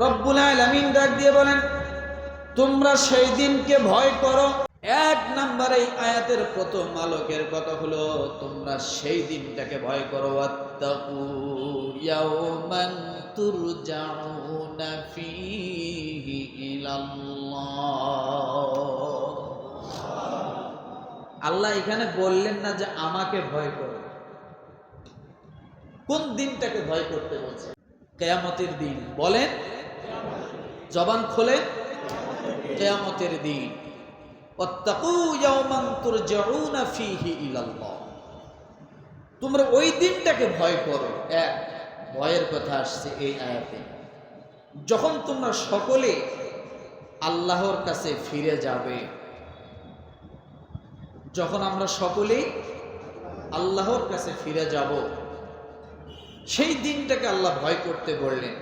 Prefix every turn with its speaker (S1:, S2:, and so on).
S1: রব্বুল আলামিন ডাক দিয়ে বলেন, তোমরা সেই দিনকে ভয় করো। এক নম্বরে এই আয়াতের প্রথম আলোকের কথা হলো তোমরা সেই দিনটাকে ভয় করো। ওয়াত্তাকু ইয়াওমান তুরজাউনা ফীহি ইলাল্লাহ। আল্লাহ এখানে বললেন না যে আমাকে ভয় করো। কোন দিনটাকে ভয় করতে বলছে? কিয়ামতের দিন। বলেন, জবান খোলে, কিয়ামতের দিন। ওয়াত্তাকু ইয়াওমান তুরজাউনা ফীহি ইলাল্লাহ। তোমরা ওই দিনটাকে ভয় করো। এক ভয়ের কথা আসছে এই আয়াতে, যখন তোমরা সকলে আল্লাহর কাছে ফিরে যাবে। যখন আমরা সকলেই আল্লাহর কাছে ফিরে যাব, সেই দিনটাকে আল্লাহ ভয় করতে বললেন।